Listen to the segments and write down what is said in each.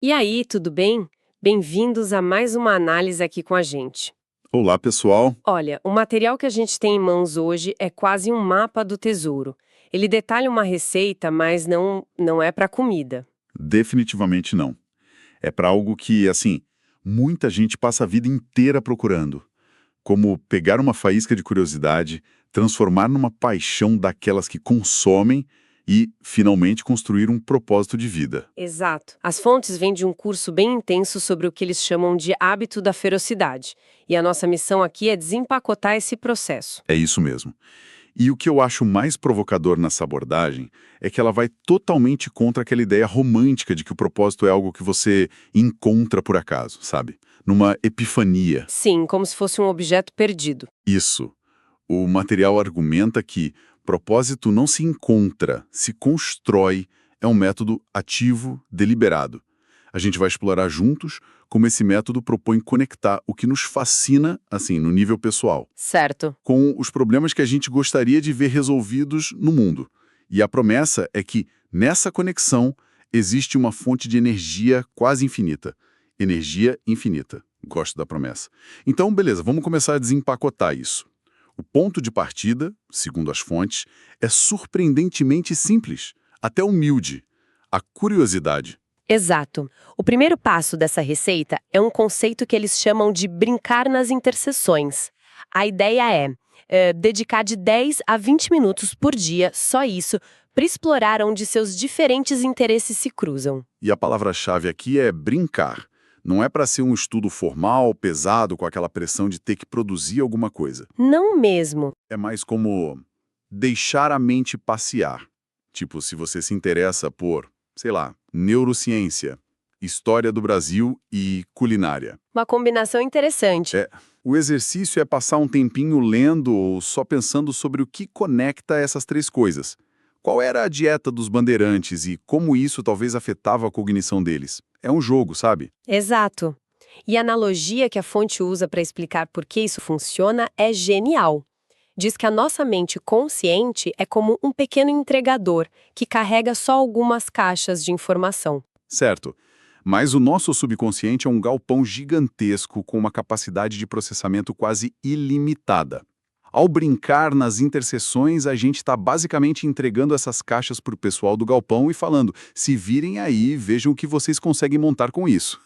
E aí, tudo bem? Bem-vindos a mais uma análise aqui com a gente. Olá, pessoal. Olha, o material que a gente tem em mãos hoje é quase um mapa do tesouro. Ele detalha uma receita, mas não é para comida. Definitivamente não. É para algo que, assim, muita gente passa a vida inteira procurando. Como pegar uma faísca de curiosidade, transformar numa paixão daquelas que consomem e, finalmente, construir um propósito de vida. Exato. As fontes vêm de um curso bem intenso sobre o que eles chamam de hábito da ferocidade. E a nossa missão aqui é desempacotar esse processo. É isso mesmo. E o que eu acho mais provocador nessa abordagem é que ela vai totalmente contra aquela ideia romântica de que o propósito é algo que você encontra por acaso, sabe? Numa epifania. Sim, como se fosse um objeto perdido. Isso. O material argumenta que propósito não se encontra, se constrói, é um método ativo, deliberado. A gente vai explorar juntos como esse método propõe conectar o que nos fascina, assim, no nível pessoal, Certo. com os problemas que a gente gostaria de ver resolvidos no mundo. E a promessa é que, nessa conexão, existe uma fonte de energia quase infinita. Energia infinita. Gosto da promessa. Então, beleza, vamos começar a desempacotar isso. O ponto de partida, segundo as fontes, é surpreendentemente simples, até humilde. A curiosidade. Exato. O primeiro passo dessa receita é um conceito que eles chamam de brincar nas interseções. A ideia é dedicar de 10 a 20 minutos por dia, só isso, para explorar onde seus diferentes interesses se cruzam. E a palavra-chave aqui é brincar. Não é para ser um estudo formal, pesado, com aquela pressão de ter que produzir alguma coisa. Não mesmo. É mais como deixar a mente passear. Tipo, se você se interessa por, sei lá, neurociência, história do Brasil e culinária. Uma combinação interessante. O exercício é passar um tempinho lendo ou só pensando sobre o que conecta essas três coisas. Qual era a dieta dos bandeirantes e como isso talvez afetava a cognição deles? É um jogo, sabe? Exato. E a analogia que a fonte usa para explicar por que isso funciona é genial. Diz que a nossa mente consciente é como um pequeno entregador que carrega só algumas caixas de informação. Certo. Mas o nosso subconsciente é um galpão gigantesco com uma capacidade de processamento quase ilimitada. Ao brincar nas interseções, a gente está basicamente entregando essas caixas para o pessoal do galpão e falando, se virem aí, vejam o que vocês conseguem montar com isso.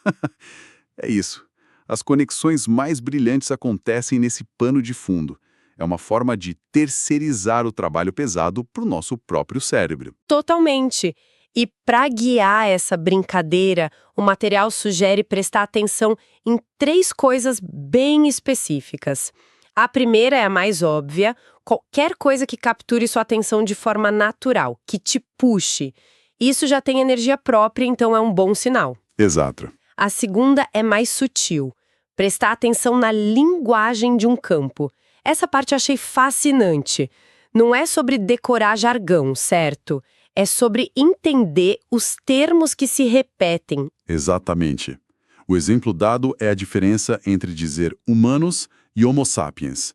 É isso. As conexões mais brilhantes acontecem nesse pano de fundo. É uma forma de terceirizar o trabalho pesado para o nosso próprio cérebro. Totalmente. E para guiar essa brincadeira, o material sugere prestar atenção em três coisas bem específicas. A primeira é a mais óbvia, qualquer coisa que capture sua atenção de forma natural, que te puxe. Isso já tem energia própria, então é um bom sinal. Exato. A segunda é mais sutil, prestar atenção na linguagem de um campo. Essa parte eu achei fascinante. Não é sobre decorar jargão, certo? É sobre entender os termos que se repetem. Exatamente. O exemplo dado é a diferença entre dizer humanos e homo sapiens.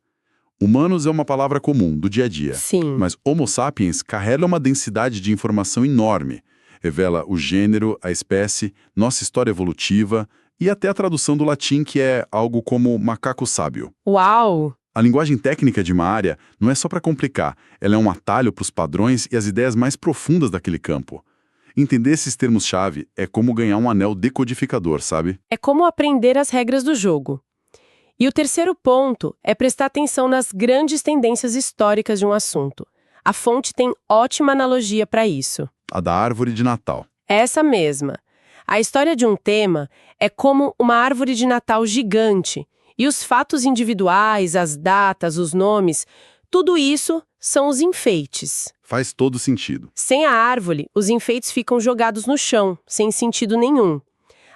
Humanos é uma palavra comum, do dia a dia. Sim. Mas homo sapiens carrega uma densidade de informação enorme. Revela o gênero, a espécie, nossa história evolutiva e até a tradução do latim que é algo como macaco sábio. Uau! A linguagem técnica de uma área não é só para complicar, ela é um atalho para os padrões e as ideias mais profundas daquele campo. Entender esses termos-chave é como ganhar um anel decodificador, sabe? É como aprender as regras do jogo. E o terceiro ponto é prestar atenção nas grandes tendências históricas de um assunto. A fonte tem ótima analogia para isso. A da árvore de Natal. Essa mesma. A história de um tema é como uma árvore de Natal gigante. E os fatos individuais, as datas, os nomes, tudo isso são os enfeites. Faz todo sentido. Sem a árvore, os enfeites ficam jogados no chão, sem sentido nenhum.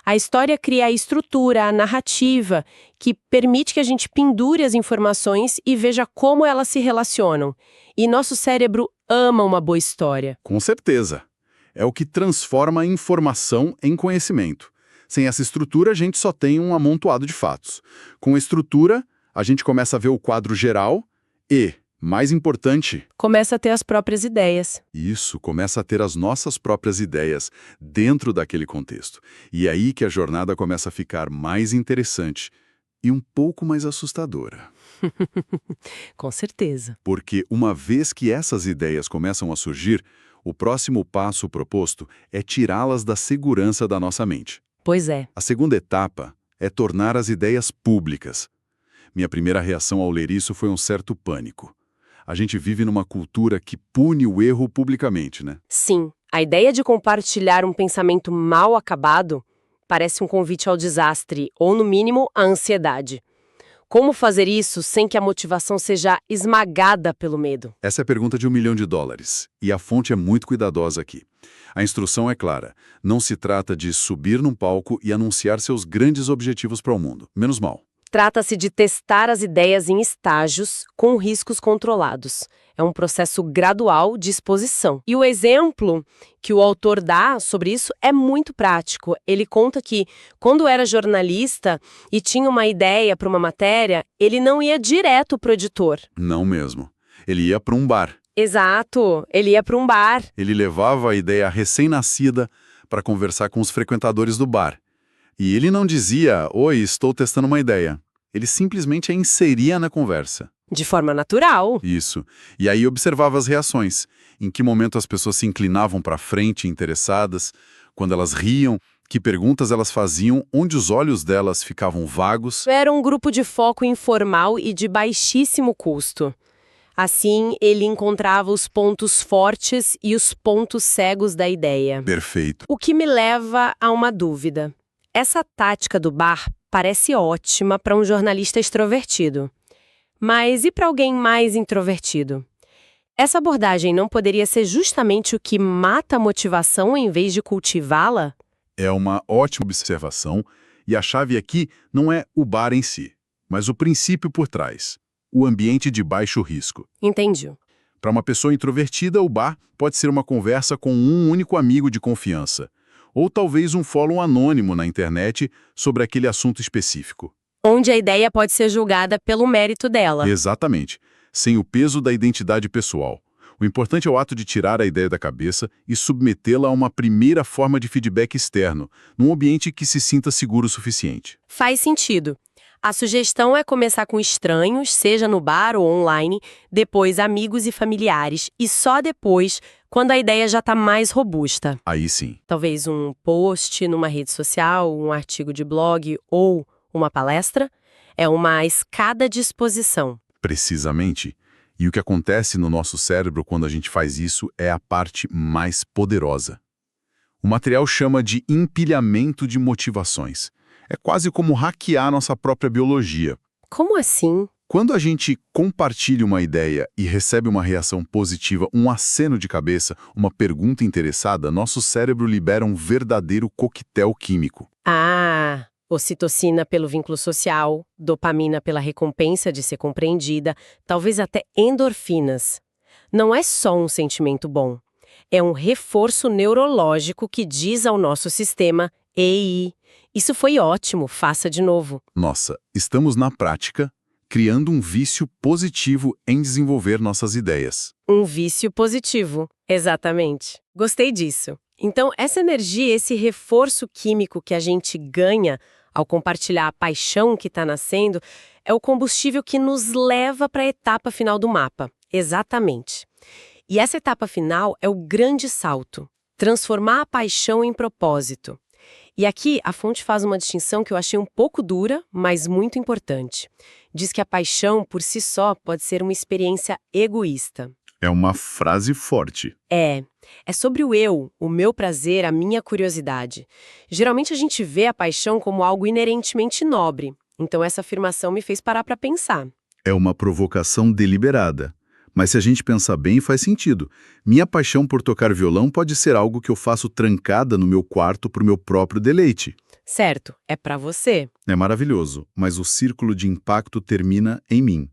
A história cria a estrutura, a narrativa, que permite que a gente pendure as informações e veja como elas se relacionam. E nosso cérebro ama uma boa história. Com certeza. É o que transforma a informação em conhecimento. Sem essa estrutura, a gente só tem um amontoado de fatos. Com a estrutura, a gente começa a ver o quadro geral e, Mais importante, Começa a ter as próprias ideias. isso começa a ter as nossas próprias ideias dentro daquele contexto. E é aí que a jornada começa a ficar mais interessante e um pouco mais assustadora. Com certeza. Porque uma vez que essas ideias começam a surgir, o próximo passo proposto é tirá-las da segurança da nossa mente. Pois é. A segunda etapa é tornar as ideias públicas. Minha primeira reação ao ler isso foi um certo pânico. A gente vive numa cultura que pune o erro publicamente, né? Sim, a ideia de compartilhar um pensamento mal acabado parece um convite ao desastre, ou, no mínimo, à ansiedade. Como fazer isso sem que a motivação seja esmagada pelo medo? Essa é a pergunta de $1 milhão. E a fonte é muito cuidadosa aqui. A instrução é clara. Não se trata de subir num palco e anunciar seus grandes objetivos para o mundo. Menos mal. Trata-se de testar as ideias em estágios, com riscos controlados. É um processo gradual de exposição. E o exemplo que o autor dá sobre isso é muito prático. Ele conta que, quando era jornalista e tinha uma ideia para uma matéria, ele não ia direto para o editor. Não mesmo. Ele ia para um bar. Exato, ele ia para um bar. Ele levava a ideia recém-nascida para conversar com os frequentadores do bar. E ele não dizia, oi, estou testando uma ideia. Ele simplesmente a inseria na conversa. De forma natural. Isso. E aí observava as reações. Em que momento as pessoas se inclinavam para frente, interessadas, quando elas riam, que perguntas elas faziam, onde os olhos delas ficavam vagos. Era um grupo de foco informal e de baixíssimo custo. Assim, ele encontrava os pontos fortes e os pontos cegos da ideia. Perfeito. O que me leva a uma dúvida. Essa tática do bar parece ótima para um jornalista extrovertido. Mas e para alguém mais introvertido? Essa abordagem não poderia ser justamente o que mata a motivação em vez de cultivá-la? É uma ótima observação, e a chave aqui não é o bar em si, mas o princípio por trás, o ambiente de baixo risco. Entendi. Para uma pessoa introvertida, o bar pode ser uma conversa com um único amigo de confiança, ou talvez um fórum anônimo na internet sobre aquele assunto específico. Onde a ideia pode ser julgada pelo mérito dela. Exatamente, sem o peso da identidade pessoal. O importante é o ato de tirar a ideia da cabeça e submetê-la a uma primeira forma de feedback externo, num ambiente que se sinta seguro o suficiente. Faz sentido. A sugestão é começar com estranhos, seja no bar ou online, depois amigos e familiares, e só depois, quando a ideia já está mais robusta. Aí sim. Talvez um post numa rede social, um artigo de blog ou uma palestra. É uma escada de exposição. Precisamente. E o que acontece no nosso cérebro quando a gente faz isso é a parte mais poderosa. O material chama de empilhamento de motivações. É quase como hackear nossa própria biologia. Como assim? Quando a gente compartilha uma ideia e recebe uma reação positiva, um aceno de cabeça, uma pergunta interessada, nosso cérebro libera um verdadeiro coquetel químico. Ah, ocitocina pelo vínculo social, dopamina pela recompensa de ser compreendida, talvez até endorfinas. Não é só um sentimento bom. É um reforço neurológico que diz ao nosso sistema, ei, isso foi ótimo, faça de novo. Nossa, estamos na prática criando um vício positivo em desenvolver nossas ideias. Um vício positivo, exatamente. Gostei disso. Então, essa energia, esse reforço químico que a gente ganha ao compartilhar a paixão que está nascendo, é o combustível que nos leva para a etapa final do mapa. Exatamente. E essa etapa final é o grande salto. Transformar a paixão em propósito. E aqui a fonte faz uma distinção que eu achei um pouco dura, mas muito importante. Diz que a paixão, por si só, pode ser uma experiência egoísta. É uma frase forte. É sobre o eu, o meu prazer, a minha curiosidade. Geralmente a gente vê a paixão como algo inerentemente nobre. Então essa afirmação me fez parar para pensar. É uma provocação deliberada. Mas se a gente pensar bem, faz sentido. Minha paixão por tocar violão pode ser algo que eu faço trancada no meu quarto para o meu próprio deleite. Certo, é para você. É maravilhoso, mas o círculo de impacto termina em mim.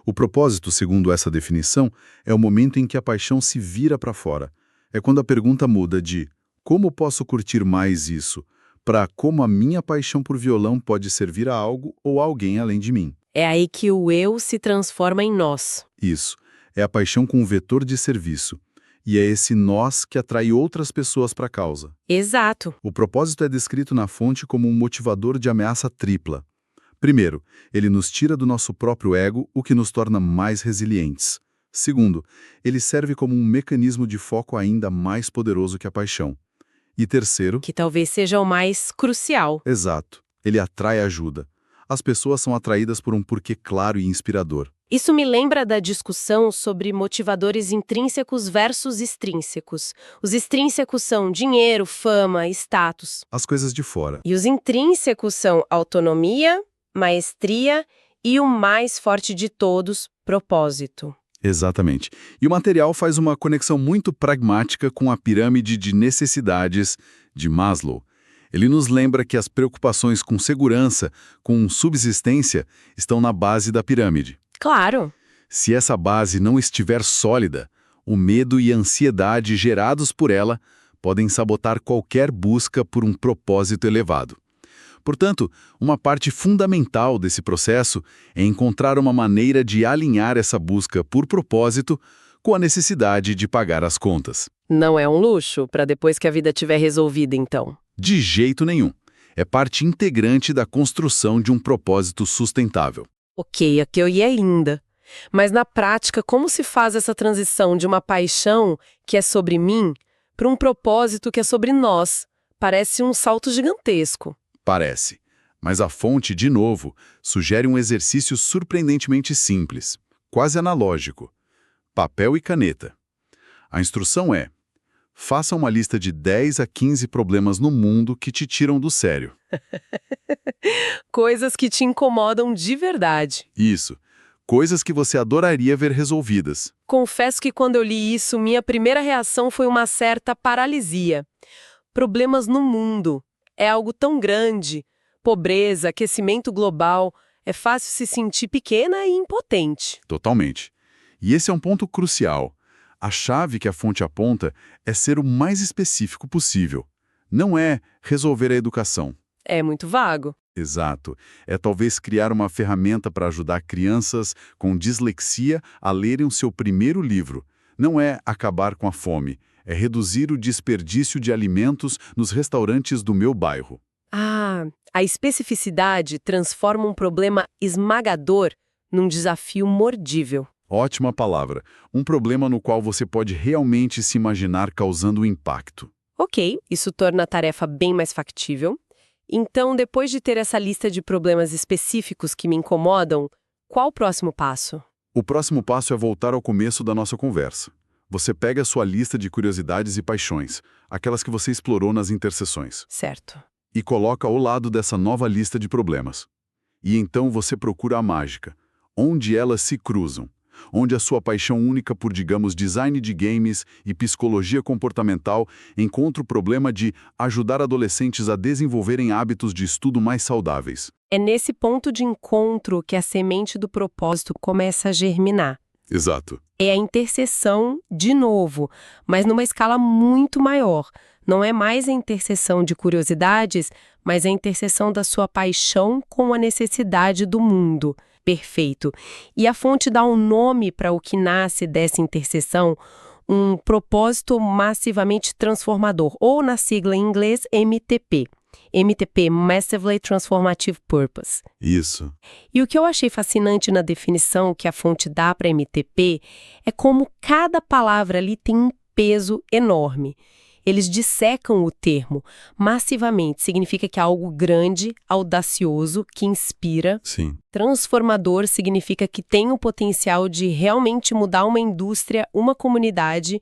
O propósito, segundo essa definição, é o momento em que a paixão se vira para fora. É quando a pergunta muda de como posso curtir mais isso, para como a minha paixão por violão pode servir a algo ou a alguém além de mim. É aí que o eu se transforma em nós. Isso. É a paixão com um vetor de serviço. E é esse nós que atrai outras pessoas para a causa. Exato. O propósito é descrito na fonte como um motivador de ameaça tripla. Primeiro, ele nos tira do nosso próprio ego, o que nos torna mais resilientes. Segundo, ele serve como um mecanismo de foco ainda mais poderoso que a paixão. E terceiro, Que talvez seja o mais crucial. exato, ele atrai ajuda. As pessoas são atraídas por um porquê claro e inspirador. Isso me lembra da discussão sobre motivadores intrínsecos versus extrínsecos. Os extrínsecos são dinheiro, fama, status. As coisas de fora. E os intrínsecos são autonomia, maestria e o mais forte de todos, propósito. Exatamente. E o material faz uma conexão muito pragmática com a pirâmide de necessidades de Maslow. Ele nos lembra que as preocupações com segurança, com subsistência, estão na base da pirâmide. Claro. Se essa base não estiver sólida, o medo e a ansiedade gerados por ela podem sabotar qualquer busca por um propósito elevado. Portanto, uma parte fundamental desse processo é encontrar uma maneira de alinhar essa busca por propósito com a necessidade de pagar as contas. Não é um luxo para depois que a vida estiver resolvida, então. De jeito nenhum. É parte integrante da construção de um propósito sustentável. Ok, a teoria é linda. Mas na prática, como se faz essa transição de uma paixão que é sobre mim para um propósito que é sobre nós? Parece um salto gigantesco. Parece. Mas a fonte, de novo, sugere um exercício surpreendentemente simples, quase analógico. Papel e caneta. A instrução é: faça uma lista de 10 a 15 problemas no mundo que te tiram do sério. Coisas que te incomodam de verdade. Isso. Coisas que você adoraria ver resolvidas. Confesso que quando eu li isso, minha primeira reação foi uma certa paralisia. Problemas no mundo. É algo tão grande. Pobreza, aquecimento global. É fácil se sentir pequena e impotente. Totalmente. E esse é um ponto crucial. A chave que a fonte aponta é ser o mais específico possível. Não é resolver a educação. É muito vago. Exato. É talvez criar uma ferramenta para ajudar crianças com dislexia a lerem o seu primeiro livro. Não é acabar com a fome. É reduzir o desperdício de alimentos nos restaurantes do meu bairro. Ah, a especificidade transforma um problema esmagador num desafio mordível. Ótima palavra. Um problema no qual você pode realmente se imaginar causando um impacto. Ok, isso torna a tarefa bem mais factível. Então, depois de ter essa lista de problemas específicos que me incomodam, qual o próximo passo? O próximo passo é voltar ao começo da nossa conversa. Você pega a sua lista de curiosidades e paixões, aquelas que você explorou nas interseções, Certo. e coloca ao lado dessa nova lista de problemas. E então você procura a mágica, onde elas se cruzam, onde a sua paixão única por, digamos, design de games e psicologia comportamental encontra o problema de ajudar adolescentes a desenvolverem hábitos de estudo mais saudáveis. É nesse ponto de encontro que a semente do propósito começa a germinar. Exato. É a interseção, de novo, mas numa escala muito maior. Não é mais a interseção de curiosidades, mas a interseção da sua paixão com a necessidade do mundo. Perfeito. E a fonte dá um nome para o que nasce dessa interseção, um propósito massivamente transformador, ou na sigla em inglês MTP. MTP, Massively Transformative Purpose. Isso. E o que eu achei fascinante na definição que a fonte dá para MTP é como cada palavra ali tem um peso enorme. Eles dissecam o termo. Massivamente significa que é algo grande, audacioso, que inspira. Sim. Transformador significa que tem o potencial de realmente mudar uma indústria, uma comunidade.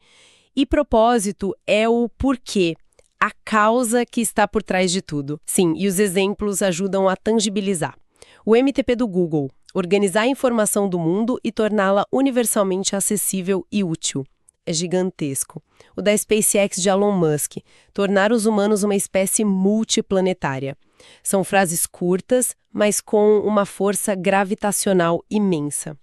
E propósito é o porquê, a causa que está por trás de tudo. Sim, e os exemplos ajudam a tangibilizar. O MTP do Google: organizar a informação do mundo e torná-la universalmente acessível e útil. É gigantesco. O da SpaceX de Elon Musk: tornar os humanos uma espécie multiplanetária. São frases curtas, mas com uma força gravitacional imensa.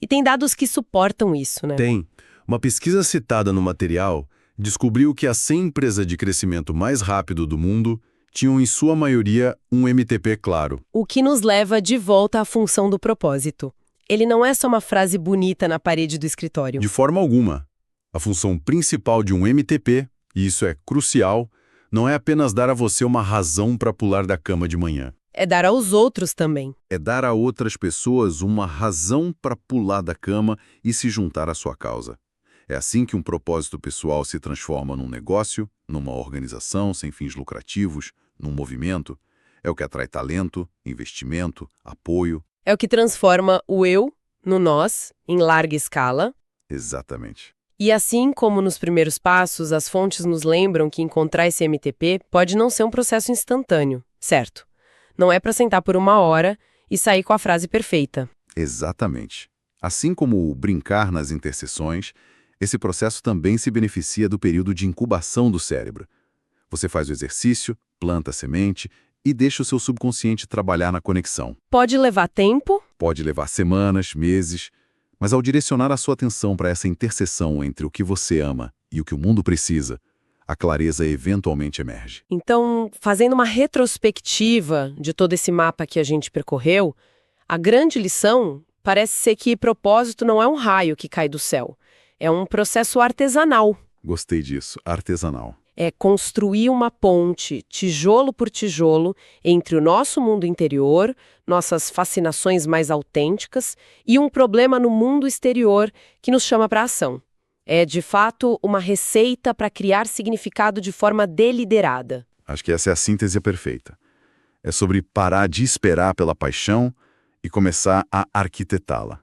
E tem dados que suportam isso, né? Tem. Uma pesquisa citada no material descobriu que as 100 empresas de crescimento mais rápido do mundo tinham, em sua maioria, um MTP claro. O que nos leva de volta à função do propósito. Ele não é só uma frase bonita na parede do escritório. De forma alguma. A função principal de um MTP, e isso é crucial, não é apenas dar a você uma razão para pular da cama de manhã. É dar aos outros também. É dar a outras pessoas uma razão para pular da cama e se juntar à sua causa. É assim que um propósito pessoal se transforma num negócio, numa organização sem fins lucrativos, num movimento. É o que atrai talento, investimento, apoio. É o que transforma o eu no nós, em larga escala. Exatamente. E assim como nos primeiros passos, as fontes nos lembram que encontrar esse MTP pode não ser um processo instantâneo, certo? Não é para sentar por 1 hora e sair com a frase perfeita. Exatamente. Assim como o brincar nas interseções, esse processo também se beneficia do período de incubação do cérebro. Você faz o exercício, planta a semente e deixa o seu subconsciente trabalhar na conexão. Pode levar tempo? Pode levar semanas, meses, mas ao direcionar a sua atenção para essa interseção entre o que você ama e o que o mundo precisa, a clareza eventualmente emerge. Então, fazendo uma retrospectiva de todo esse mapa que a gente percorreu, a grande lição parece ser que propósito não é um raio que cai do céu. É um processo artesanal. Gostei disso, artesanal. É construir uma ponte, tijolo por tijolo, entre o nosso mundo interior, nossas fascinações mais autênticas, e um problema no mundo exterior que nos chama para a ação. É, de fato, uma receita para criar significado de forma deliberada. Acho que essa é a síntese perfeita. É sobre parar de esperar pela paixão e começar a arquitetá-la.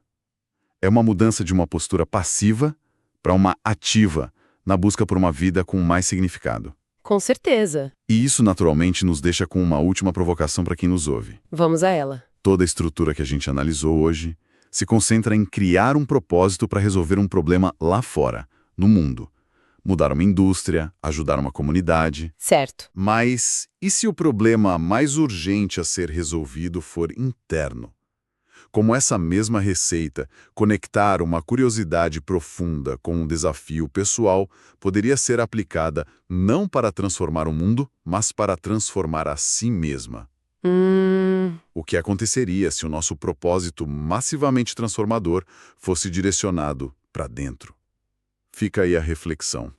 É uma mudança de uma postura passiva para uma ativa, na busca por uma vida com mais significado. Com certeza. E isso, naturalmente, nos deixa com uma última provocação para quem nos ouve. Vamos a ela. Toda a estrutura que a gente analisou hoje se concentra em criar um propósito para resolver um problema lá fora, no mundo. Mudar uma indústria, ajudar uma comunidade. Certo. Mas e se o problema mais urgente a ser resolvido for interno? Como essa mesma receita, conectar uma curiosidade profunda com um desafio pessoal poderia ser aplicada não para transformar o mundo, mas para transformar a si mesma. O que aconteceria se o nosso propósito massivamente transformador fosse direcionado para dentro? Fica aí a reflexão.